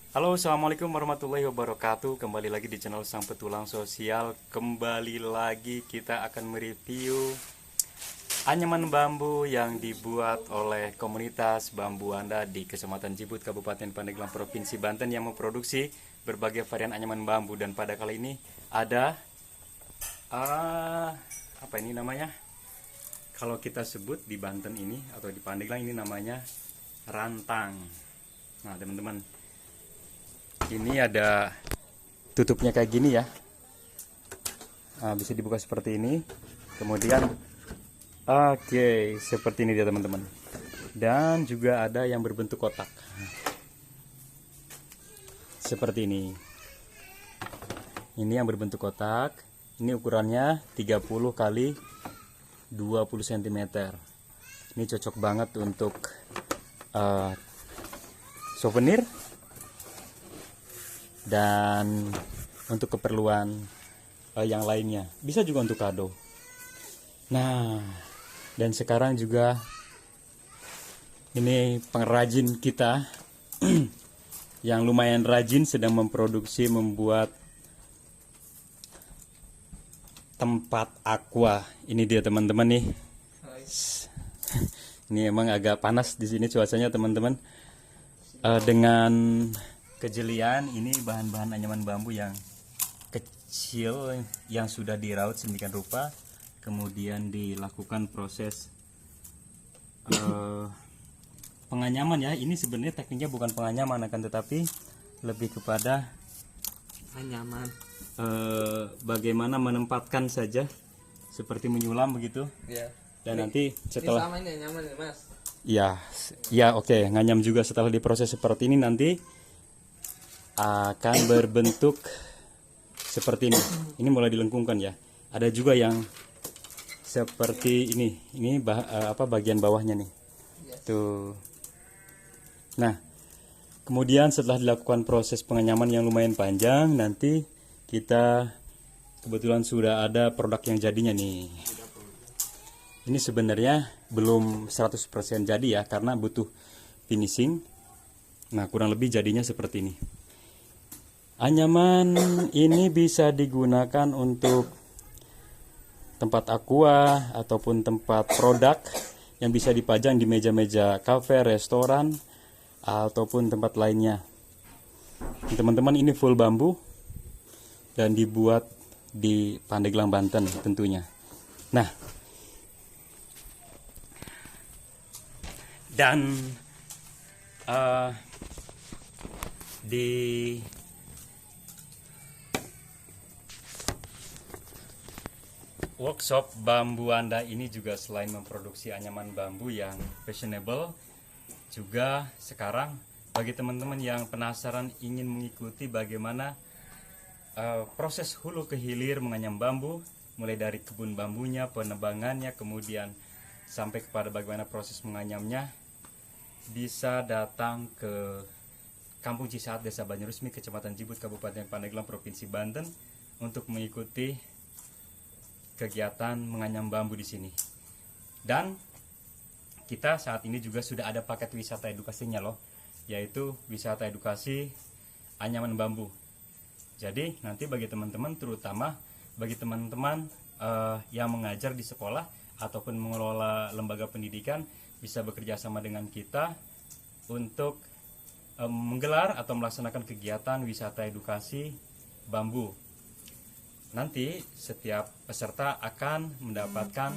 Halo, assalamualaikum warahmatullahi wabarakatuh. Kembali lagi di channel Sang Petualang Sosial. Kembali lagi kita akan mereview anyaman bambu yang dibuat oleh komunitas Bambu Anda di Kecamatan Jibut, Kabupaten Pandeglang, Provinsi Banten yang memproduksi berbagai varian anyaman bambu. Dan pada kali ini ada apa ini namanya? Kalau kita sebut di Banten ini atau di Pandeglang ini namanya rantang. Nah, teman-teman, ini ada tutupnya kayak gini ya. Nah, bisa dibuka seperti ini. Kemudian oke, seperti ini dia teman-teman. Dan juga ada yang berbentuk kotak. Seperti ini. Ini yang berbentuk kotak. Ini ukurannya 30 kali 20 cm. Ini cocok banget untuk souvenir dan untuk keperluan yang lainnya. Bisa juga untuk kado. Nah, dan sekarang juga ini pengrajin kita yang lumayan rajin sedang membuat tempat aqua. Ini dia teman-teman nih. Ini emang agak panas di sini cuacanya teman-teman. Dengan kejelian ini bahan-bahan anyaman bambu yang kecil yang sudah diraut sedemikian rupa, kemudian dilakukan proses penganyaman ya. Ini sebenarnya tekniknya bukan penganyaman, akan tetapi lebih kepada anyaman. Bagaimana menempatkan saja seperti menyulam begitu. Ya. Dan nanti setelah Ini sama ini anyaman ya, Mas. ya oke, nganyam juga setelah diproses seperti ini nanti akan berbentuk seperti ini. Ini mulai dilengkungkan ya. Ada juga yang seperti ini. Ini bagian bawahnya nih. Tuh. Nah, kemudian setelah dilakukan proses penganyaman yang lumayan panjang, nanti kita kebetulan sudah ada produk yang jadinya nih. Ini sebenarnya belum 100% jadi ya, karena butuh finishing. Nah, kurang lebih jadinya seperti ini. Anyaman ini bisa digunakan untuk tempat aqua ataupun tempat produk yang bisa dipajang di meja-meja kafe, restoran, ataupun tempat lainnya. Teman-teman, ini full bambu dan dibuat di Pandeglang, Banten tentunya. Nah, dan di workshop Bambu Anda ini juga selain memproduksi anyaman bambu yang fashionable, juga sekarang bagi teman-teman yang penasaran ingin mengikuti bagaimana proses hulu ke hilir menganyam bambu, mulai dari kebun bambunya, penebangannya, kemudian sampai kepada bagaimana proses menganyamnya, bisa datang ke Kampung Cisaat, Desa Banyurusmi, Kecamatan Jibut, Kabupaten Pandeglang, Provinsi Banten untuk mengikuti kegiatan menganyam bambu di sini. Dan kita saat ini juga sudah ada paket wisata edukasinya loh, yaitu wisata edukasi anyaman bambu. Jadi nanti bagi teman-teman, terutama bagi teman-teman yang mengajar di sekolah ataupun mengelola lembaga pendidikan, bisa bekerja sama dengan kita untuk menggelar atau melaksanakan kegiatan wisata edukasi bambu. Nanti setiap peserta akan mendapatkan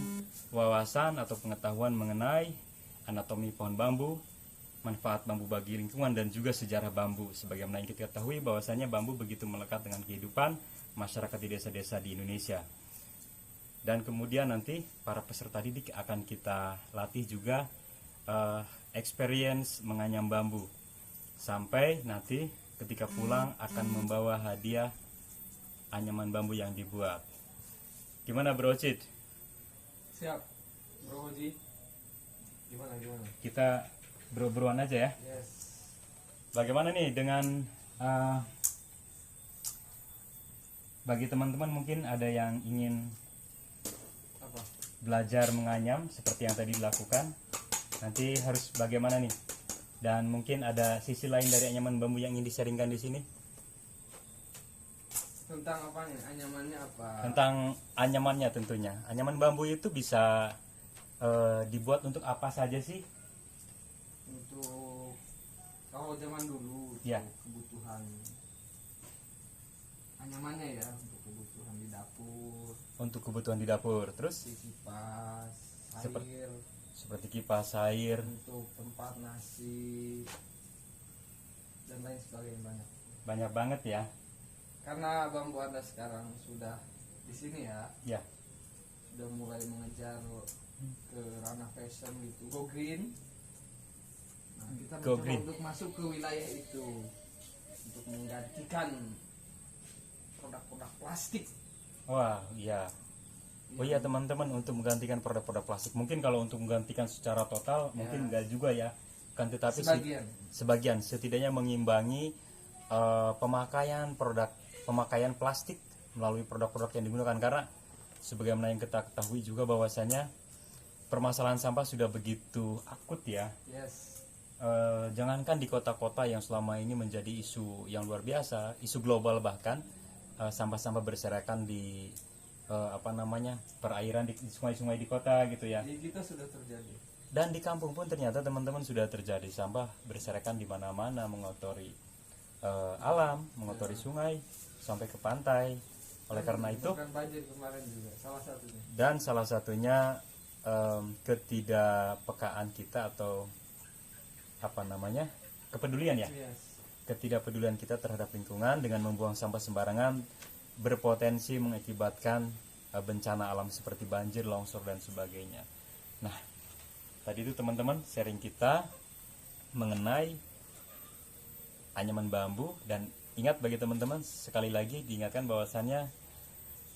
wawasan atau pengetahuan mengenai anatomi pohon bambu, manfaat bambu bagi lingkungan, dan juga sejarah bambu. Sebagaimana yang kita ketahui bahwasanya bambu begitu melekat dengan kehidupan masyarakat di desa-desa di Indonesia. Dan kemudian nanti para peserta didik akan kita latih juga experience menganyam bambu. Sampai nanti ketika pulang akan membawa hadiah anyaman bambu yang dibuat. Gimana Bro Cid? Siap. Bro Ji. Gimana? Kita bro-broan aja ya. Yes. Bagaimana nih dengan bagi teman-teman mungkin ada yang ingin Apa? belajar menganyam seperti yang tadi dilakukan, nanti harus bagaimana nih? Dan mungkin ada sisi lain dari anyaman bambu yang ingin disaringkan di sini. Tentang apa nih? Anyamannya apa? Tentang anyamannya tentunya. Anyaman bambu itu bisa dibuat untuk apa saja sih? Untuk kalau zaman dulu Ya. untuk kebutuhan anyamannya ya, untuk kebutuhan di dapur, Untuk kebutuhan di dapur. Terus di kipas Seperti- air, seperti kipas air. untuk tempat nasi dan lain sebagainya banyak. Banyak banget ya. Karena bambu Anda sekarang sudah di sini ya, Ya. sudah mulai mengejar ke ranah fashion gitu, go green. Nah, kita Go mencoba green. untuk masuk ke wilayah itu untuk menggantikan produk-produk plastik. Wah, iya. Oh iya teman-teman, untuk menggantikan produk-produk plastik. Mungkin kalau untuk menggantikan secara total mungkin enggak juga ya. Kan tetapi sebagian setidaknya mengimbangi pemakaian plastik melalui produk-produk yang digunakan, karena sebagaimana yang kita ketahui juga bahwasanya permasalahan sampah sudah begitu akut ya. Yes. Jangankan di kota-kota yang selama ini menjadi isu yang luar biasa, isu global bahkan, sampah-sampah berserakan di perairan, di sungai-sungai di kota gitu ya. Di kita sudah terjadi. Dan di kampung pun ternyata teman-teman sudah terjadi sampah berserakan di mana-mana, mengotori alam, mengotori sungai sampai ke pantai. Oleh karena itu, Bukan banjir kemarin juga salah satunya. dan salah satunya ketidakpekaan kita atau kepedulian ya. Yes. Ketidakpedulian kita terhadap lingkungan dengan membuang sampah sembarangan berpotensi mengakibatkan bencana alam seperti banjir, longsor dan sebagainya. Nah, tadi itu teman-teman sharing kita mengenai anyaman bambu, dan ingat bagi teman-teman, sekali lagi diingatkan bahwasannya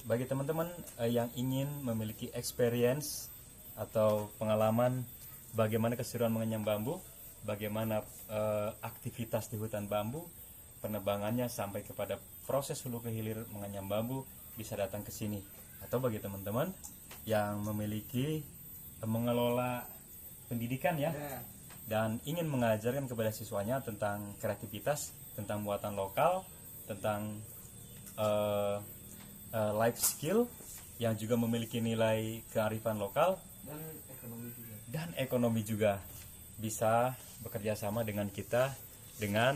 bagi teman-teman yang ingin memiliki experience atau pengalaman bagaimana keseruan mengenyam bambu, bagaimana aktivitas di hutan bambu, penebangannya sampai kepada proses hulu ke hilir mengenyam bambu, bisa datang ke sini. Atau bagi teman-teman yang memiliki mengelola pendidikan ya, Ya. dan ingin mengajarkan kepada siswanya tentang kreativitas, tentang buatan lokal, tentang life skill yang juga memiliki nilai kearifan lokal Dan ekonomi juga. dan ekonomi juga, bisa bekerja sama dengan kita dengan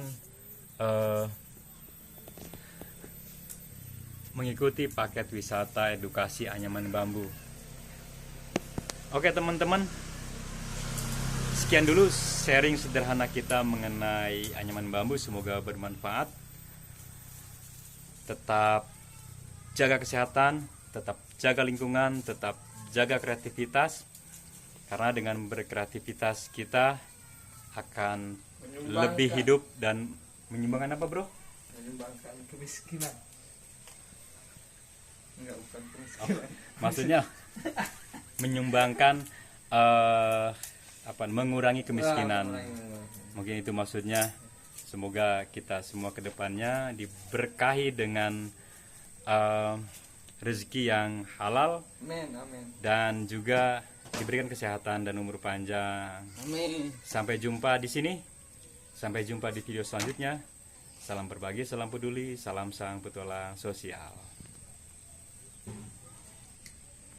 mengikuti paket wisata edukasi anyaman bambu. Oke teman-teman, sekian dulu sharing sederhana kita mengenai anyaman bambu, semoga bermanfaat. Tetap jaga kesehatan, tetap jaga lingkungan, tetap jaga kreativitas, karena dengan berkreativitas kita akan lebih hidup dan menyumbangkan apa bro? Menyumbangkan kemiskinan. Enggak, bukan kemiskinan. Maksudnya menyumbangkan mengurangi kemiskinan. Mungkin itu maksudnya. Semoga kita semua kedepannya diberkahi dengan rezeki yang halal. Amin, amin. Dan juga diberikan kesehatan dan umur panjang. Amin. Sampai jumpa di sini. Sampai jumpa di video selanjutnya. Salam berbagi, salam peduli, salam sang petualang sosial.